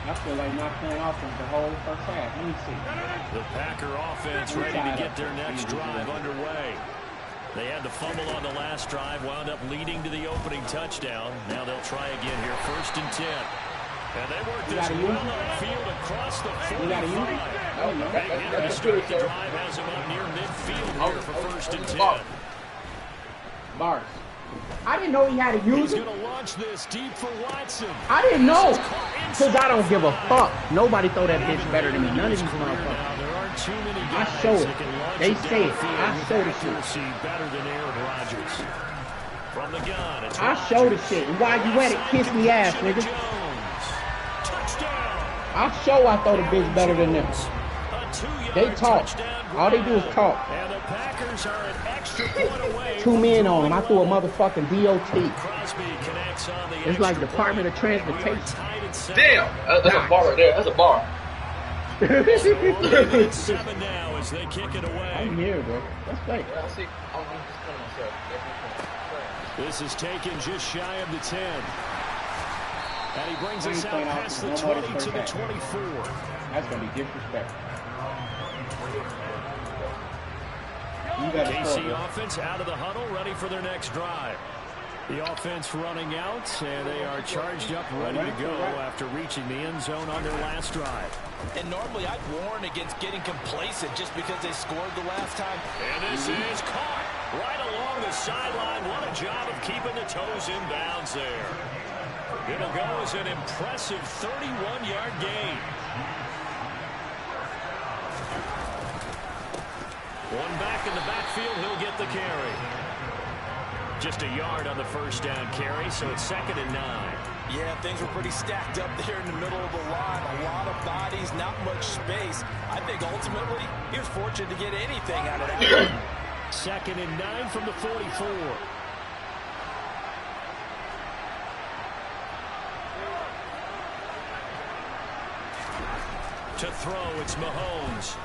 I feel like not playing offense the whole first half. Let me see. The Packer offense ready to get their next drive underway. They had the fumble on the last drive, wound up leading to the opening touchdown. Now they'll try again here, 1st and 10. And they work this well upfield across the 45. Big hit to start the drive, has him up near midfield here for 1st and 10. Bars. I didn't know he had to use it. He's going to launch this deep for Watson. I didn't know. Because I don't give a fuck. Nobody throw that bitch better than me. None of these motherfuckers. There aren't too many guys I show it. that can launch They it say it. downfield I with show the accuracy better than Aaron Rodgers. From the gun, it's I show the shit. And while you at it, kiss me ass, nigga. Touchdown. I show I throw the bitch better than them. They talk. All they do is talk. And the Packers are an extra point away. 2 men on him. I threw a motherfucking DOT. Crosby connects on the It's like Department of Transportation. Damn, that's a bar right there. That's a bar. 7 now as they kick it away. I'm here, bro. That's fake. Yeah, I see. I'm just playing myself. This is taken just shy of the 10. And he brings us out past the 20 to the 24. That's going to be disrespectful. KC offense out of the huddle, ready for their next drive. The offense running out, and they are charged up, ready to go after reaching the end zone on their last drive. And normally I'd warn against getting complacent just because they scored the last time. And this is caught right along the sideline. What a job of keeping the toes in bounds there. It'll go as an impressive 31-yard gain. One back in the backfield, he'll get the carry. Just a yard on the first down carry, so it's 2nd and 9. Yeah, things were pretty stacked up there in the middle of the line. A lot of bodies, not much space. I think ultimately he was fortunate to get anything out of that. 2nd and 9 from the 44. To throw, it's Mahomes.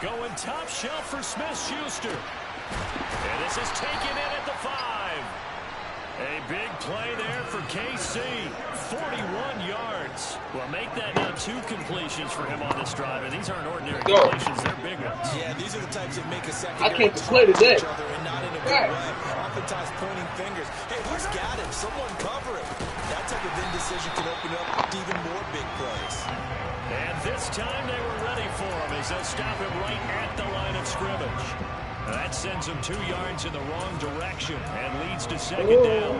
Going top shelf for Smith-Schuster. And this is taken in at the 5. A big play there for KC. 41 yards. Well, make that now 2 completions for him on this drive. And these aren't ordinary completions. They're big ones. Yeah, these are the types that make a second. I can't play today. And not in a good way. Oftentimes pointing fingers. Hey, who's got him? Someone cover it. That type of indecision can open up even more big plays. And this time they were ready for him as they'll stop him right at the line of scrimmage. That sends him 2 yards in the wrong direction and leads to 2nd down.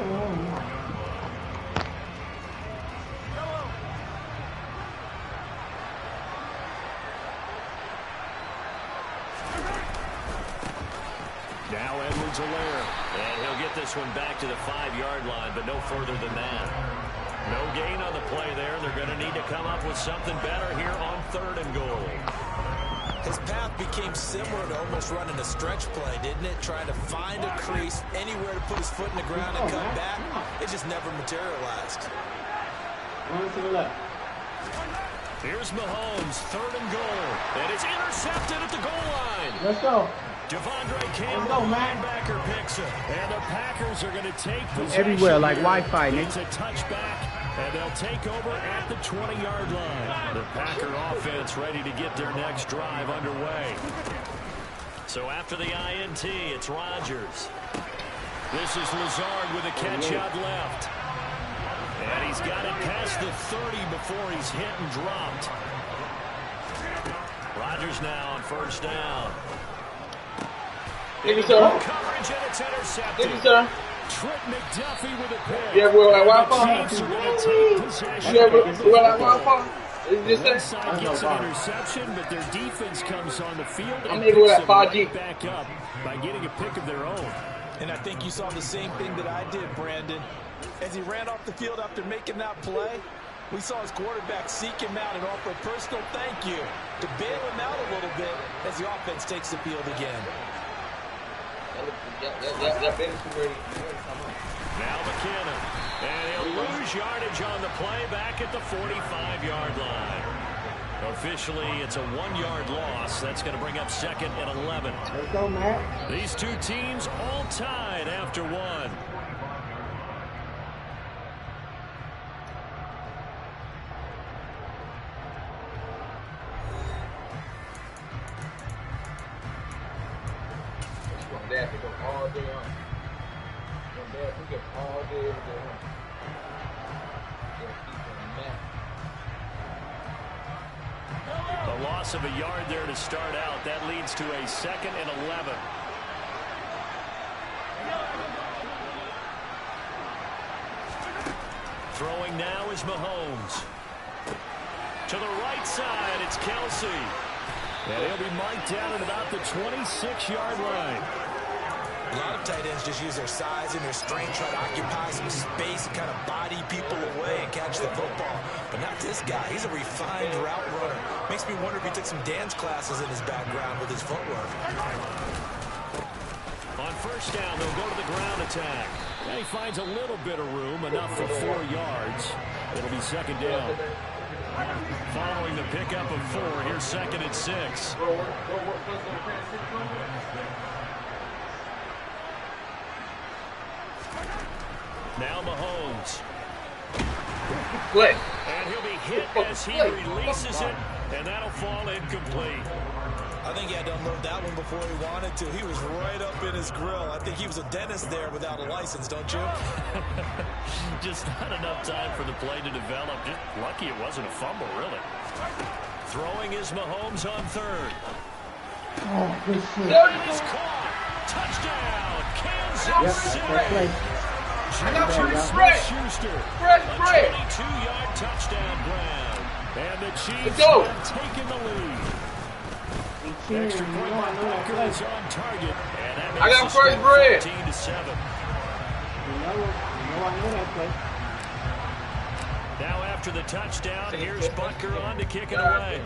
Now Edwards-Helaire. And he'll get this one back to the 5-yard line, but no further than that. No gain on the play there. They're going to need to come up with something better here on 3rd and goal. His path became similar to almost running a stretch play, didn't it? Trying to find a crease, anywhere to put his foot in the ground and come back. It just never materialized. Run to the left. Here's Mahomes, 3rd and goal. And it's intercepted at the goal line. Let's go. Devondre Campbell, linebacker, picks it. And the Packers are going to take possession. Everywhere like Wi-Fi, nigga. It's a touchback, and they'll take over at the 20-yard line. The Packer offense ready to get their next drive underway. So after the INT, it's Rodgers. This is Lazard with a catch out left. And he's got it past the 30 before he's hit and dropped. Rodgers now on 1st down. Thank you, sir. Coverage, and it's intercepted. Thank you, sir. Trent McDuffie with a pick. You ever wear that Wi-Fi? Chiefs are going to take possession. You ever wear that Wi-Fi? One side gets an interception, but their defense comes on the field and able picks at 5G. them back up by getting a pick of their own. And I think you saw the same thing that I did, Brandon. As he ran off the field after making that play, we saw his quarterback seek him out and offer a personal thank you to bail him out a little bit as the offense takes the field again. Now McKinnon. And he'll lose yardage on the play back at the 45-yard line. Officially, it's a 1-yard loss. That's going to bring up 2nd and 11. Let's go, Matt. These two teams all tied after 1. all day on. And there, we get all day, every day on. A loss of a yard there to start out. That leads to a 2nd and 11. Throwing now is Mahomes. To the right side, it's Kelsey. And he'll be marked down at about the 26-yard line. A lot of tight ends just use their size and their strength, try to occupy some space and kind of body people away and catch the football. But not this guy. He's a refined route runner. Makes me wonder if he took some dance classes in his background with his footwork. On first down, they'll go to the ground attack. And he finds a little bit of room, enough for 4 yards. It'll be 2nd down. Following the pickup of 4, here's 2nd and 6. Now Mahomes. Play. And he'll be hit as he releases it, and that'll fall incomplete. I think he had to unload that one before he wanted to. He was right up in his grill. I think he was a dentist there without a license, don't you? Just not enough time for the play to develop. Just lucky it wasn't a fumble, really. Throwing is Mahomes on 3rd. Oh, good shit. It's caught. Touchdown, Kansas City. I got you Smith-Schuster. Fresh A break. 22-yard touchdown grab. And the Chiefs go. have taken the lead. Extra point by Parker is on target. And that makes I got the first score bread. 14-7. I know that play. Now after the touchdown, here's Butker on to kick it away.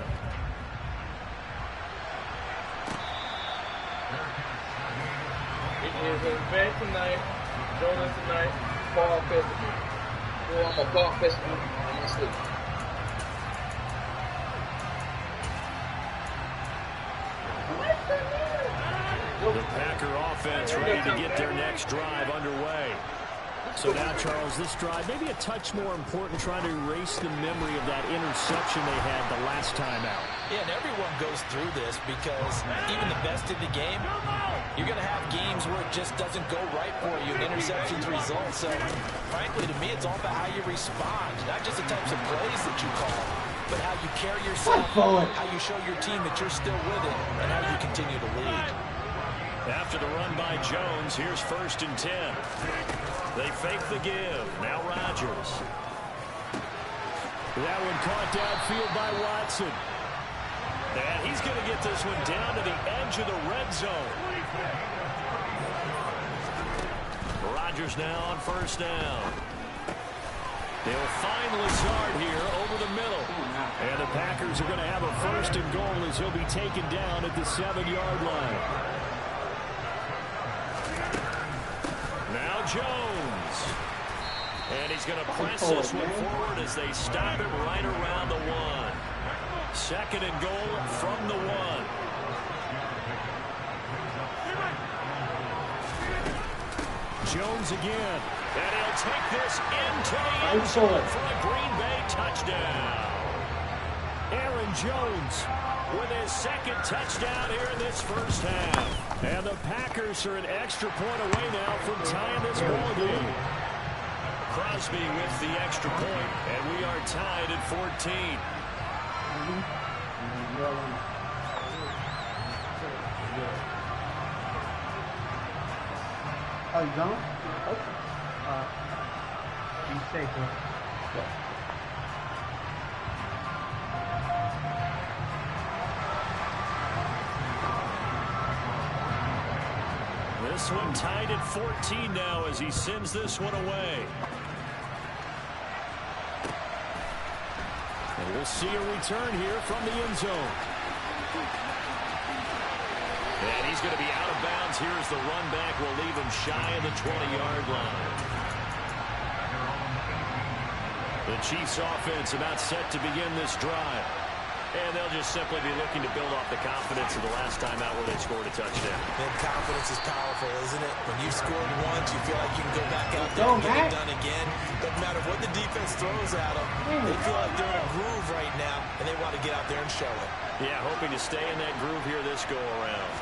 It is an event tonight. Donuts tonight. Fall festival. Oh, I'm a fall festival in my sleep. The Packer offense ready to get their next drive underway. So now, Charles, this drive maybe a touch more important, trying to erase the memory of that interception they had the last time out. Yeah, and everyone goes through this because even the best in the game, you're going to have games where it just doesn't go right for you and interceptions result. So, frankly, to me, it's all about how you respond, not just the types of plays that you call, but how you carry yourself, how you show your team that you're still with it, and how you continue to lead. After the run by Jones, here's 1st and 10. They fake the give. Now Rodgers. That one caught downfield by Watson. And he's going to get this one down to the edge of the red zone. Rodgers now on 1st down. They'll find Lazard here over the middle. And the Packers are going to have a 1st and goal as he'll be taken down at the 7-yard line. Now Jones. And he's going to press this one forward as they stop him right around the 1. 2nd and goal from the 1. Jones again. And he'll take this into the end zone for a Green Bay touchdown. Aaron Jones with his 2nd touchdown here in this first half. And the Packers are an extra point away now from tying this ball game. Crosby with the extra point, and we are tied at 14. Oh, you gone? Okay. Be safe, bro. This one tied at 14 now as he sends this one away. And we'll see a return here from the end zone. And he's going to be out of bounds here as the run back will leave him shy of the 20-yard line. The Chiefs offense about set to begin this drive. And they'll just simply be looking to build off the confidence of the last time out where they scored a touchdown. And confidence is powerful, isn't it? When you've scored once, you feel like you can go back out there and get it done again. Doesn't matter what the defense throws at them. They feel like they're in a groove right now, and they want to get out there and show it. Yeah, hoping to stay in that groove here this go-around.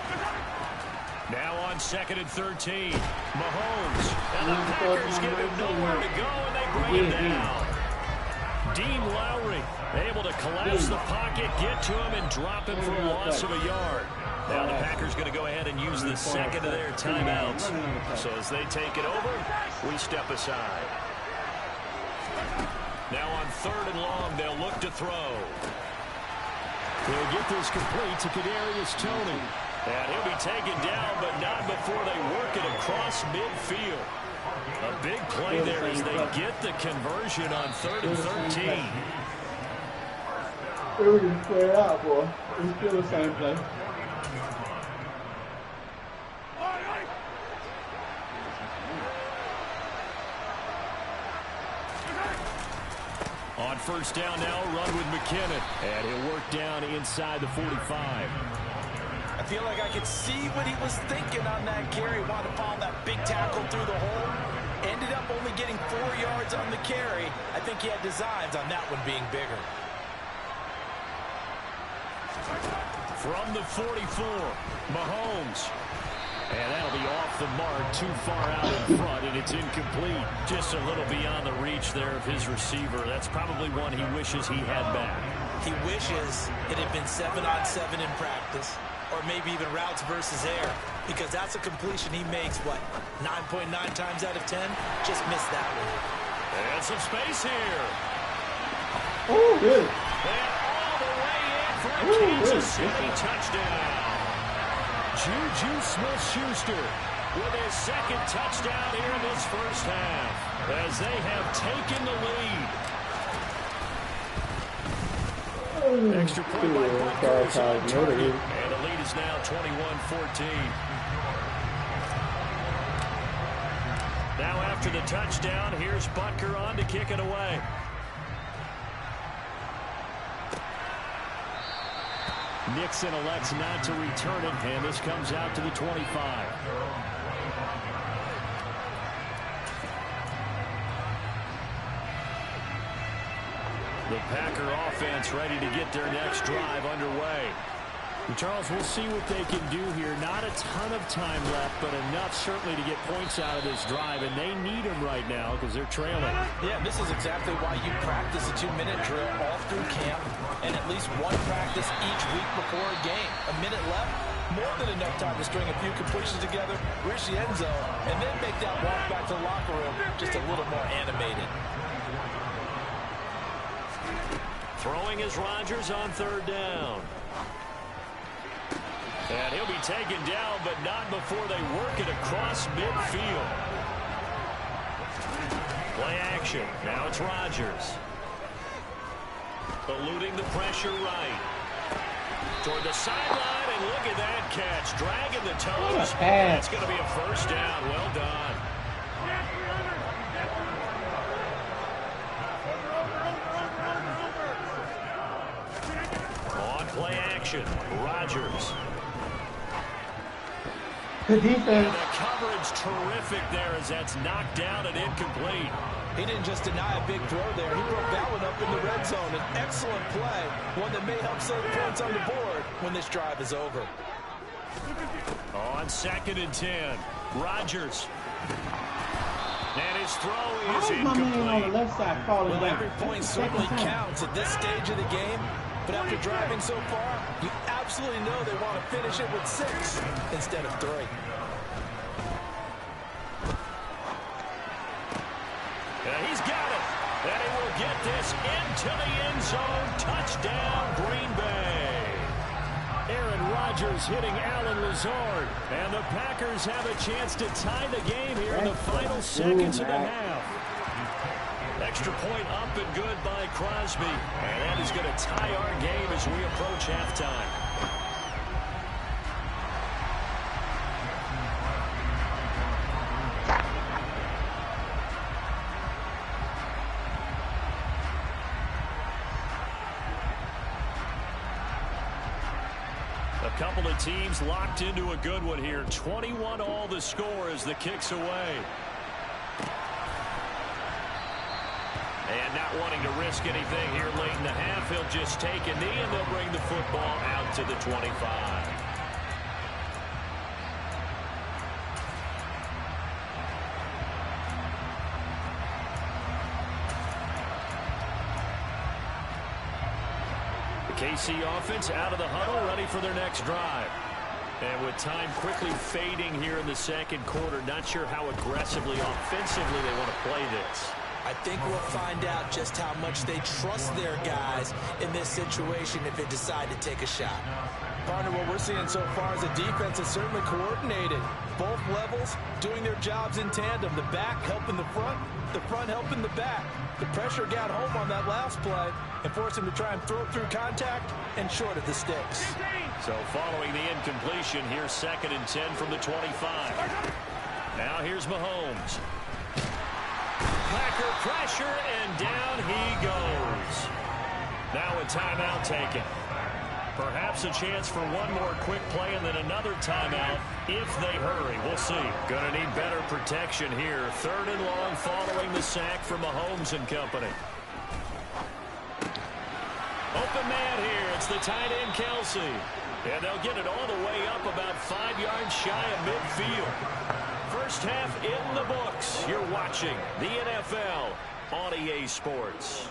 Now on 2nd and 13. Mahomes. And the Packers give him nowhere to go, and they bring him down. Dean Lowry able to collapse the pocket, get to him, and drop him for a loss of a yard. Now the Packers going to go ahead and use the second of their timeouts. So as they take it over, we step aside. Now on 3rd and long, they'll look to throw. They'll get this complete to Kadarius Toney. And he'll be taken down, but not before they work it across midfield. A big play there as they get the conversion on 3rd and 13. We can square it out, boy. It's still the same play. On 1st down now, run with McKinnon. And he'll work down inside the 45. I feel like I could see what he was thinking on that carry. Wanted to follow that big tackle through the hole. Ended up only getting 4 yards on the carry. I think he had designs on that one being bigger. From the 44, Mahomes. And that'll be off the mark, too far out in front, and it's incomplete. Just a little beyond the reach there of his receiver. That's probably one he wishes he had back. He wishes it had been 7-on-7 in practice, or maybe even routes versus air, because that's a completion he makes, what, 9.9 times out of 10? Just missed that one. And some space here. Oh, good. And all the way in for a Kansas City touchdown. Juju Smith-Schuster with his 2nd touchdown here in this first half as they have taken the lead. Extra point by Butker on target, and the lead is now 21-14. Now after the touchdown, here's Butker on to kick it away. Nixon elects not to return it, and this comes out to the 25. The Packer offense ready to get their next drive underway. And Charles, we'll see what they can do here. Not a ton of time left, but enough certainly to get points out of this drive, and they need them right now because they're trailing. Yeah, this is exactly why you practice a 2-minute drill all through camp and at least one practice each week before a game. A minute left, more than enough time to string a few completions together, reach the end zone, and then make that walk back to the locker room just a little more animated. Throwing is Rodgers on 3rd down. And he'll be taken down, but not before they work it across midfield. Play action. Now it's Rodgers. Eluding the pressure right. Toward the sideline, and look at that catch. Dragging the toes. That's going to be a 1st down. Well done. On play action, Rodgers. The defense. And the coverage terrific there as that's knocked down and incomplete. He didn't just deny a big throw there. He broke that one up in the red zone. An excellent play, one that may help save points on the board when this drive is over. On 2nd and 10, Rodgers. And his throw is How's my man on the incomplete. left side falling Well, down? every point certainly counts at this stage of the game. But after driving so far, you absolutely know they want to finish it with 6 instead of 3. And he's got it. And he will get this into the end zone. Touchdown, Green Bay. Aaron Rodgers hitting Allen Lazard. And the Packers have a chance to tie the game here in the final seconds of the half. Extra point up and good by Crosby. And that is going to tie our game as we approach halftime. A couple of teams locked into a good one here. 21 all the score as the kick's away. And not wanting to risk anything here late in the half, he'll just take a knee and they'll bring the football out to the 25. KC offense out of the huddle, ready for their next drive. And with time quickly fading here in the second quarter, not sure how aggressively, offensively they want to play this. I think we'll find out just how much they trust their guys in this situation if they decide to take a shot. Partner, what we're seeing so far is the defense is certainly coordinated. Both levels doing their jobs in tandem. The back helping the front helping the back. The pressure got home on that last play and forced him to try and throw through contact and short of the sticks. So following the incompletion, here's 2nd and 10 from the 25. Now here's Mahomes. Packer pressure, and down he goes. Now a timeout taken. Perhaps a chance for one more quick play and then another timeout if they hurry. We'll see. Going to need better protection here. 3rd and long following the sack from Mahomes and company. Open man here. It's the tight end, Kelsey. And they'll get it all the way up about 5 yards shy of midfield. First half in the books. You're watching the NFL on EA Sports.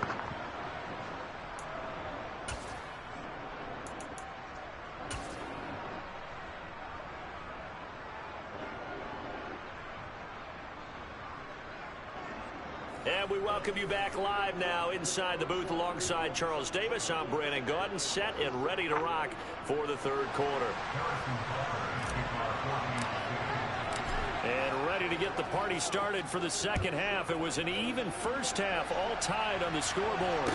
And we welcome you back live now inside the booth alongside Charles Davis. I'm Brandon Gaudin, set and ready to rock for the 3rd quarter. And ready to get the party started for the 2nd half. It was an even first half, all tied on the scoreboard.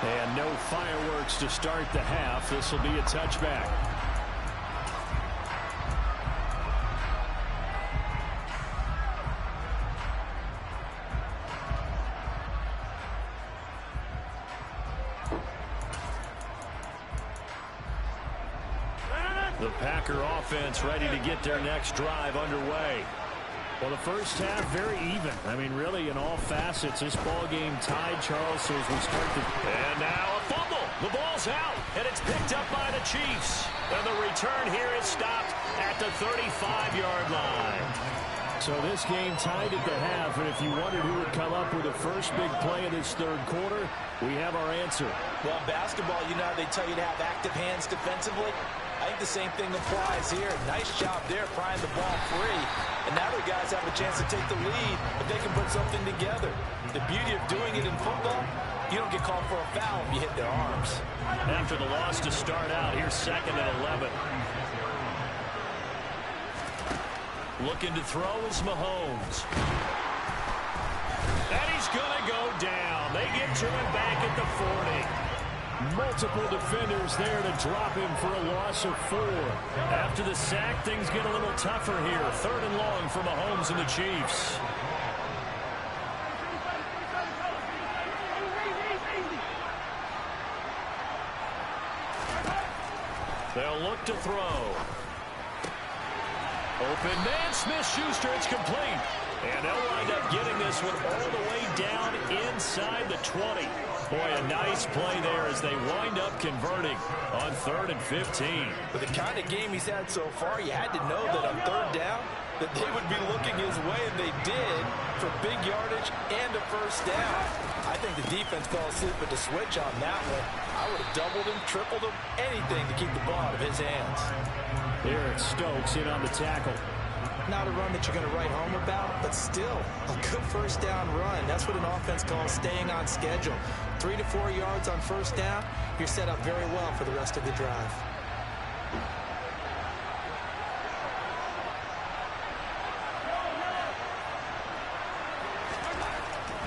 And no fireworks to start the half. This will be a touchback. The Packer offense ready to get their next drive underway. Well, the first half, very even. I mean, really, in all facets, this ball game tied, Charles, so as we start the... And now a fumble. The ball's out, and it's picked up by the Chiefs. And the return here is stopped at the 35-yard line. So this game tied at the half, and if you wondered who would come up with the first big play of this 3rd quarter, we have our answer. Well, basketball, you know how they tell you to have active hands defensively? I think the same thing applies here. Nice job there, prying the ball free. And now the guys have a chance to take the lead if they can put something together. The beauty of doing it in football, you don't get called for a foul if you hit their arms. After the loss to start out, here's 2nd and 11. Looking to throw is Mahomes. And he's going to go down. They get to him back at the 40. Multiple defenders there to drop him for a loss of 4. After the sack, things get a little tougher here. 3rd and long for Mahomes and the Chiefs. They'll look to throw. Open man, Smith-Schuster, it's complete. And they'll wind up getting this one all the way down inside the 20. Boy, a nice play there as they wind up converting on 3rd and 15. With the kind of game he's had so far, you had to know that on 3rd down, that they would be looking his way, and they did, for big yardage and a first down. I think the defense fell asleep at the switch on that one. I would have doubled him, tripled him, anything to keep the ball out of his hands. Eric Stokes in on the tackle. Not a run that you're going to write home about, but still a good first down run. That's what an offense calls staying on schedule. 3 to 4 yards on first down, you're set up very well for the rest of the drive.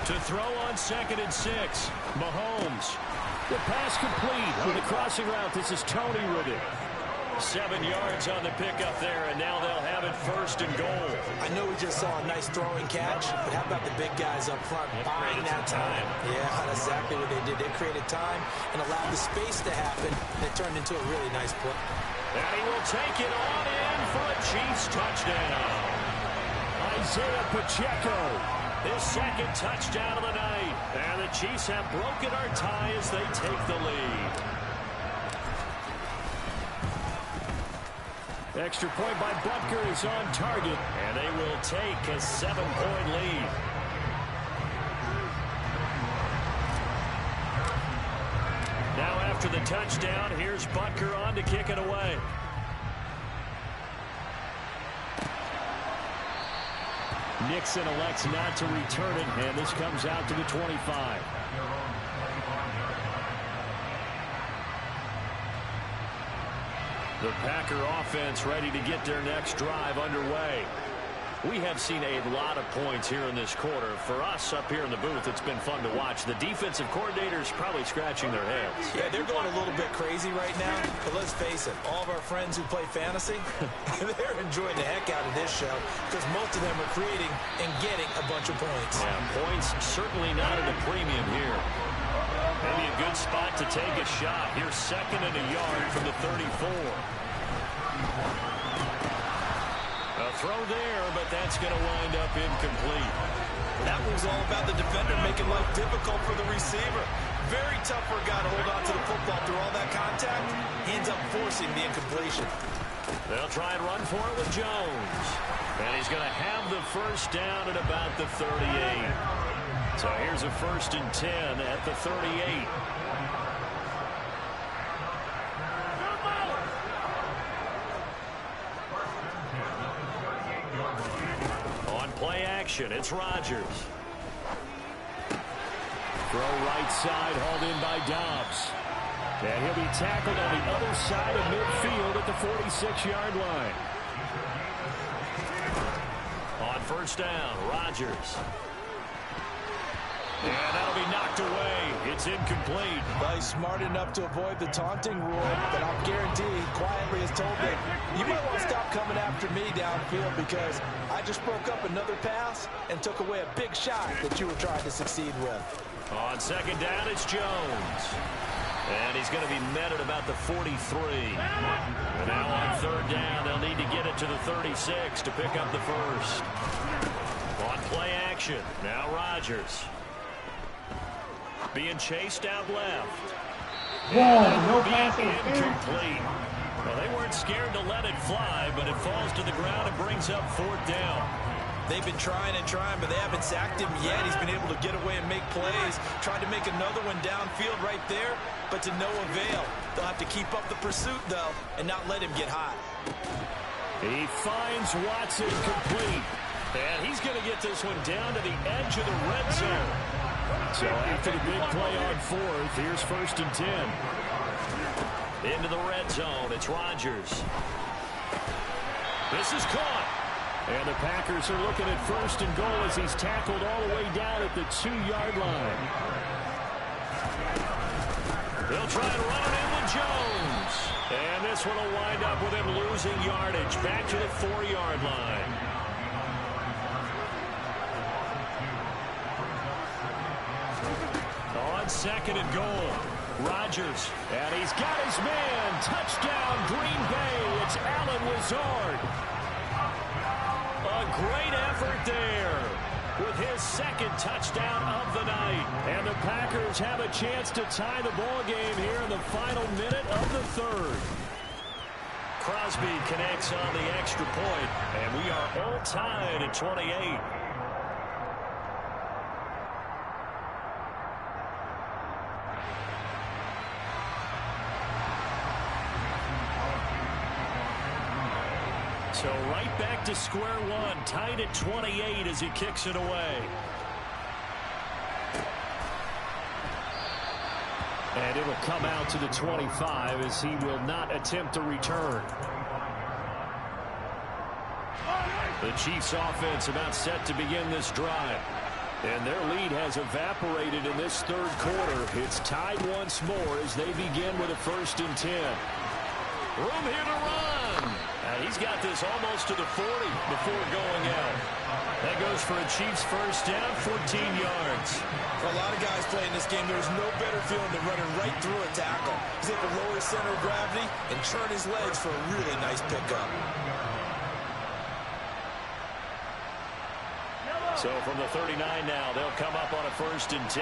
To throw on 2nd and 6, Mahomes. The pass complete on the crossing route. This is Tony with it. 7 yards on the pickup there, and now they'll have it 1st and goal. I know we just saw a nice throwing catch, but how about the big guys up front buying that time? Yeah, that's exactly what they did. They created time and allowed the space to happen, and it turned into a really nice play. And he will take it on in for a Chiefs touchdown. Isaiah Pacheco. His 2nd touchdown of the night. And the Chiefs have broken our tie as they take the lead. Extra point by Butker is on target. And they will take a 7-point lead. After the touchdown, here's Butker on to kick it away. Nixon elects not to return it, and this comes out to the 25. The Packer offense ready to get their next drive underway. We have seen a lot of points here in this quarter. For us up here in the booth, it's been fun to watch. The defensive coordinators probably scratching their heads. Yeah, they're going a little bit crazy right now. But let's face it, all of our friends who play fantasy, they're enjoying the heck out of this show because most of them are creating and getting a bunch of points. Yeah, points certainly not at a premium here. Maybe a good spot to take a shot. Here's 2nd and a yard from the 34. A throw there, but that's going to wind up incomplete. That was all about the defender making life difficult for the receiver. Very tough for a guy to hold on to the football through all that contact. He ends up forcing the incompletion. They'll try and run for it with Jones. And he's going to have the first down at about the 38. So here's a 1st and 10 at the 38. Play action. It's Rodgers. Throw right side, hauled in by Dobbs. And he'll be tackled on the other side of midfield at the 46-yard line. On 1st down, Rodgers. And that'll be knocked away. It's incomplete. Well, he's smart enough to avoid the taunting rule, but I'll guarantee he quietly has told them, you might want to stop coming after me downfield because I just broke up another pass and took away a big shot that you were trying to succeed with. On 2nd down, it's Jones. And he's going to be met at about the 43. And now on 3rd down, they'll need to get it to the 36 to pick up the first. On play action, now Rodgers. Being chased out left. No pass incomplete. Well, they weren't scared to let it fly, but it falls to the ground and brings up 4th down. They've been trying and trying, but they haven't sacked him yet. He's been able to get away and make plays. Tried to make another one downfield right there, but to no avail. They'll have to keep up the pursuit, though, and not let him get hot. He finds Watson complete. And he's going to get this one down to the edge of the red zone. So after the big play on 4th, here's 1st and 10. Into the red zone, it's Rodgers. This is caught. And the Packers are looking at 1st and goal as he's tackled all the way down at the 2-yard line. They'll try and run it in with Jones. And this one will wind up with him losing yardage back to the 4-yard line. On 2nd and goal, Rodgers, and he's got his man. Touchdown, Green Bay. It's Allen Lazard. A great effort there with his 2nd touchdown of the night. And the Packers have a chance to tie the ball game here in the final minute of the 3rd. Crosby connects on the extra point, and we are all tied at 28. So right back to square one, tied at 28 as he kicks it away. And it'll come out to the 25 as he will not attempt to return. The Chiefs offense about set to begin this drive. And their lead has evaporated in this 3rd quarter. It's tied once more as they begin with a 1st and 10. Room here to run. He's got this almost to the 40 before going out. That goes for a Chiefs 1st down, 14 yards. For a lot of guys playing this game, there's no better feeling than running right through a tackle. He's able to lower his center of gravity and turn his legs for a really nice pickup. So from the 39 now, they'll come up on a 1st and 10.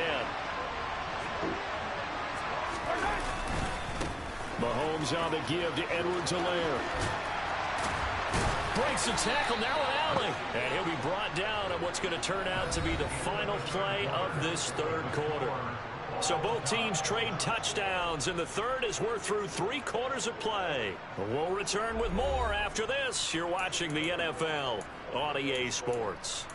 Mahomes on the give to Edwards-Helaire. Breaks the tackle, now an alley. And he'll be brought down at what's going to turn out to be the final play of this 3rd quarter. So both teams trade touchdowns in the third as we're through 3 quarters of play. We'll return with more after this. You're watching the NFL on EA Sports.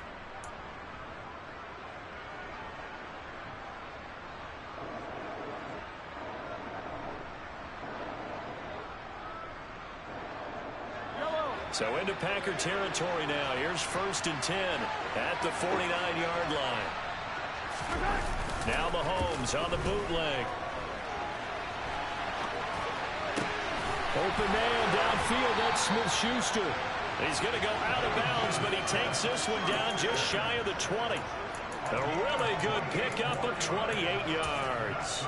So into Packer territory now. Here's 1st and 10 at the 49-yard line. Now Mahomes on the bootleg. Open man downfield. That's Smith-Schuster. He's going to go out of bounds, but he takes this one down just shy of the 20. A really good pickup of 28 yards.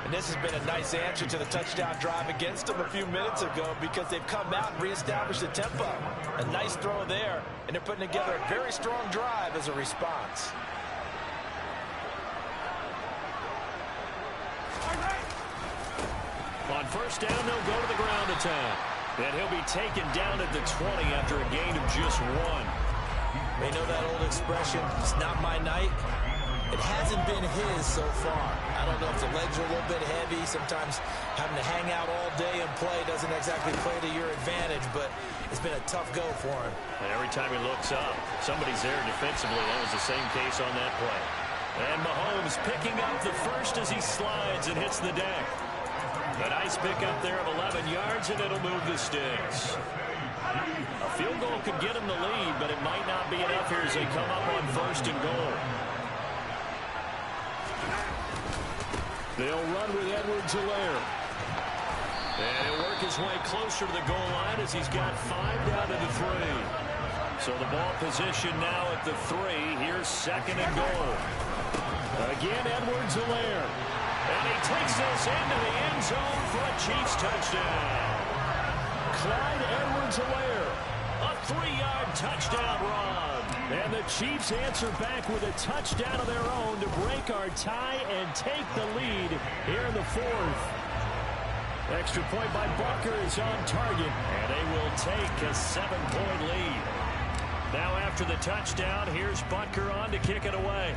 And this has been a nice answer to the touchdown drive against them a few minutes ago because they've come out and reestablished the tempo. A nice throw there, and they're putting together a very strong drive as a response. On 1st down, they'll go to the ground attack. And he'll be taken down at the 20 after a gain of just 1. They know that old expression, it's not my night. It hasn't been his so far. I don't know if the legs are a little bit heavy. Sometimes having to hang out all day and play doesn't exactly play to your advantage, but it's been a tough go for him. And every time he looks up, somebody's there defensively. That was the same case on that play. And Mahomes picking up the first as he slides and hits the deck. A nice pickup there of 11 yards, and it'll move the sticks. A field goal could get him the lead, but it might not be enough here as they come up on 1st and goal. They'll run with Edwards-Helaire. And he'll work his way closer to the goal line as he's got 5 down to the 3. So the ball position now at the 3. Here's 2nd and goal. Again, Edwards-Helaire. And he takes this into the end zone for a Chiefs touchdown. Clyde Edwards-Helaire. A 3-yard touchdown run. And the Chiefs answer back with a touchdown of their own to break our tie and take the lead here in the 4th. Extra point by Bucker is on target. And they will take a 7-point lead. Now after the touchdown, here's Butker on to kick it away.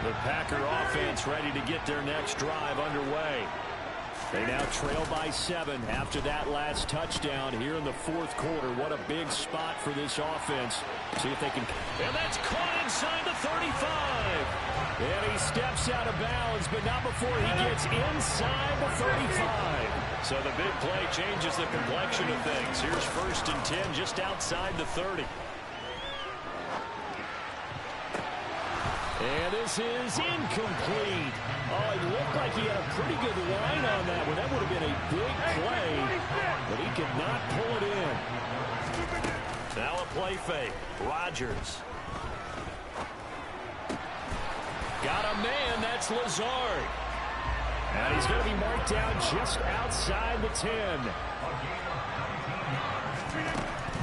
The Packer offense ready to get their next drive underway. They now trail by 7 after that last touchdown here in the 4th quarter. What a big spot for this offense. See if they can. And that's caught inside the 35. And he steps out of bounds, but not before he gets inside the 35. So the big play changes the complexion of things. Here's 1st and 10 just outside the 30. And this is incomplete. Oh, it looked like he had a pretty good line on that one. That would have been a big play, but he could not pull it in. Now a play fake. Rodgers. Got a man. That's Lazard. And he's going to be marked down just outside the 10.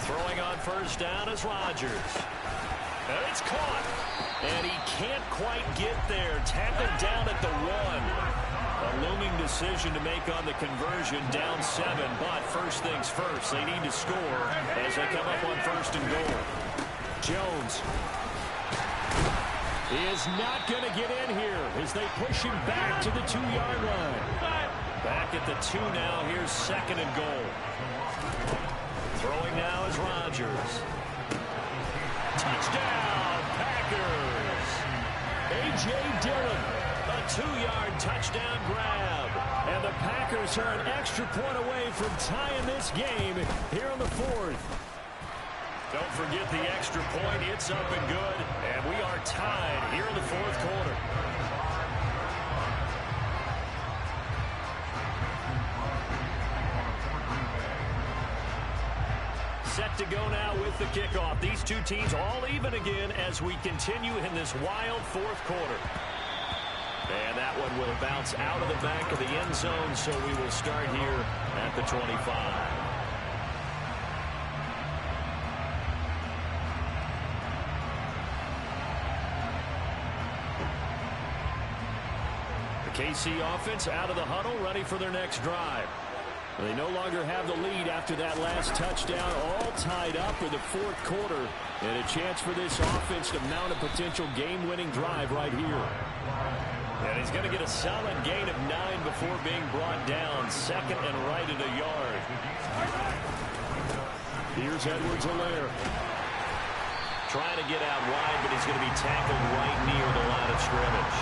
Throwing on 1st down is Rodgers. And it's caught. And he can't quite get there. Tackled down at the 1. A looming decision to make on the conversion, down 7. But first things first, they need to score as they come up on 1st and goal. Jones. He is not going to get in here as they push him back to the 2-yard line. Back at the 2 now. Here's 2nd and goal. Throwing now is Rodgers. Touchdown, Packers. A.J. Dillon. A 2-yard touchdown grab. And the Packers are an extra point away from tying this game here in the 4th. Don't forget the extra point. It's up and good. And we are tied here in the 4th quarter. Set to go now with the kickoff. These two teams all even again as we continue in this wild 4th quarter. And that one will bounce out of the back of the end zone, so we will start here at the 25. The KC offense out of the huddle, ready for their next drive. They no longer have the lead after that last touchdown, all tied up in the fourth quarter. And a chance for this offense to mount a potential game-winning drive right here. And he's going to get a solid gain of 9 before being brought down. Second and right at a yard. Here's Edwards-Helaire. Trying to get out wide, but he's going to be tackled right near the line of scrimmage.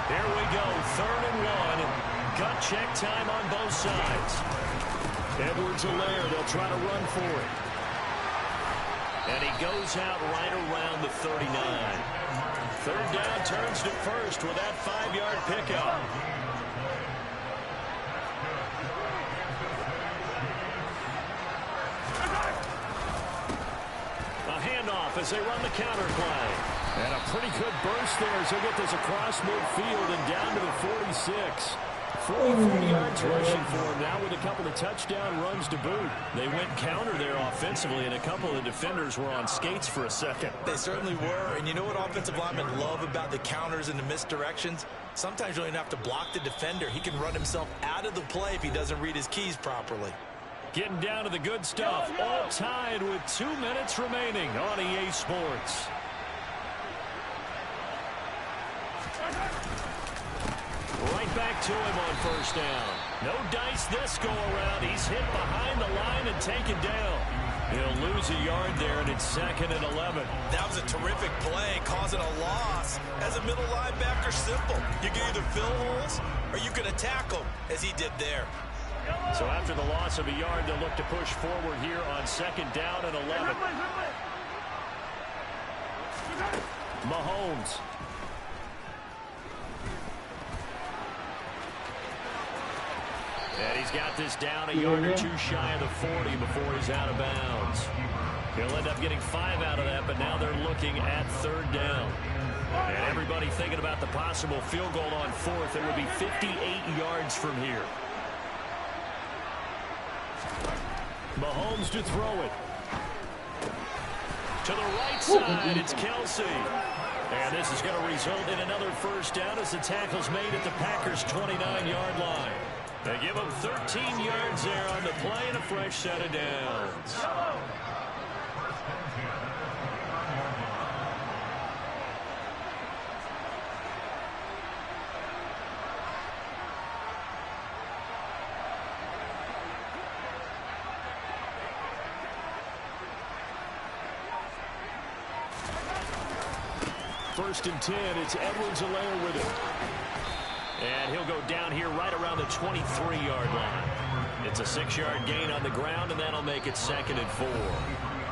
Here we go, 3rd and 1. Gut check time on both sides. Edwards-Helaire, they'll try to run for it. And he goes out right around the 39. 3rd down, turns to first with that 5-yard pickup. A handoff as they run the counter play. And a pretty good burst there as he'll get this across midfield and down to the 46. 44 yards rushing for him now with a couple of touchdown runs to boot. They went counter there offensively, and a couple of the defenders were on skates for a second. They certainly were, and you know what offensive linemen love about the counters and the misdirections? Sometimes you don't even have to block the defender. He can run himself out of the play if he doesn't read his keys properly. Getting down to the good stuff, all tied with 2 minutes remaining on EA Sports. Right back to him on first down. No dice this go-around. He's hit behind the line and taken down. He'll lose a yard there, and it's 2nd and 11. That was a terrific play, causing a loss. As a middle linebacker, simple. You can either fill holes or you can attack them, as he did there. So after the loss of a yard, they'll look to push forward here on 2nd down and 11. Mahomes. And he's got this down a yard or 2 shy of the 40 before he's out of bounds. He'll end up getting 5 out of that, but now they're looking at 3rd down. And everybody thinking about the possible field goal on 4th. It would be 58 yards from here. Mahomes to throw it. To the right side, it's Kelsey. And this is going to result in another first down as the tackle's made at the Packers' 29-yard line. They give him 13 yards there on the play and a fresh set of downs. First and 10, it's Edwards-Helaire with it. And he'll go down here right around the 23-yard line. It's a 6-yard gain on the ground, and that'll make it 2nd and 4.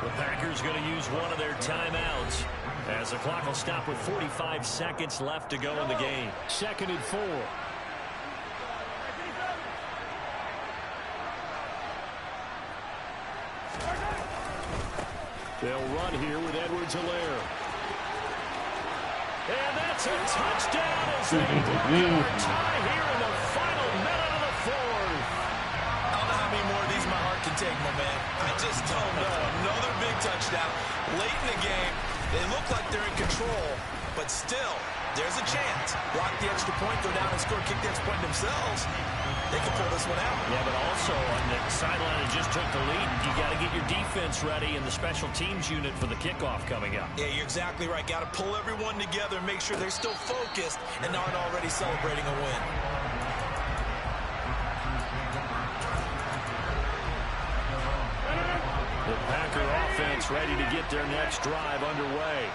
The Packers going to use one of their timeouts as the clock will stop with 45 seconds left to go in the game. 2nd and 4. They'll run here with Edwards-Helaire. And that's a touchdown as they break our tie here in the final minute of the 4th. I don't know how many more of these my heart can take, my man. I just don't know. Another big touchdown. Late in the game, they look like they're in control, but still, there's a chance. Block the extra point, go down and score, kick the extra point themselves. They can pull this one out. Yeah, but also on the sideline that just took the lead, you got to get your defense ready and the special teams unit for the kickoff coming up. Yeah, you're exactly right. Got to pull everyone together and make sure they're still focused and aren't already celebrating a win. The Packer offense ready to get their next drive underway.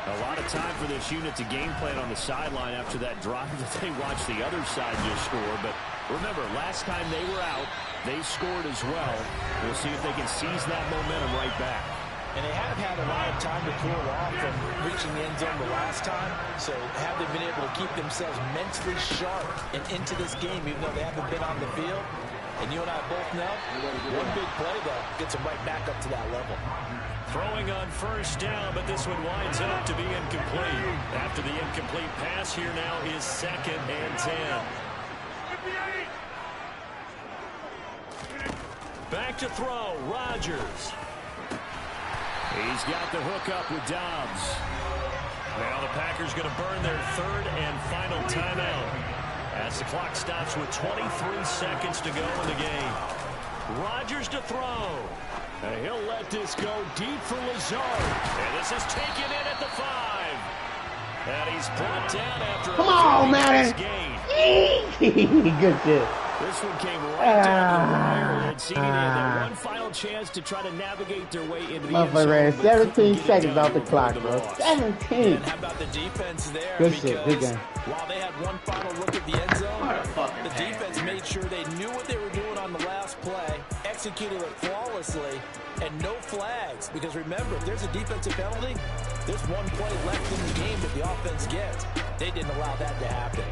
A lot of time for this unit to game plan on the sideline after that drive that they watched the other side just score. But remember, last time they were out, they scored as well. We'll see if they can seize that momentum right back. And they have had a lot of time to cool off from reaching the end zone the last time. So have they been able to keep themselves mentally sharp and into this game, even though they haven't been on the field? And you and I both know, one big play, though, gets them right back up to that level. Throwing on first down, but this one winds up to be incomplete. After the incomplete pass, here now is 2nd and 10. Back to throw, Rodgers. He's got the hook up with Dobbs. Now the Packers going to burn their 3rd and final timeout. As the clock stops with 23 seconds to go in the game. Rodgers to throw. And he'll let this go deep for Lazard. And this is taken in at the 5. And he's brought down after Come on, man. Good shit. This one came right down the wire, and seeing that one final chance to try to navigate their way into the end zone. Ran 17 seconds off the clock, bro. 17. And how about the defense there? Good shit. Good game. While they had one final look at the end zone, the defense made sure they knew what they were doing on the last play, executed it flawlessly, and no flags. Because remember, if there's a defensive penalty, there's one play left in the game that the offense gets. They didn't allow that to happen.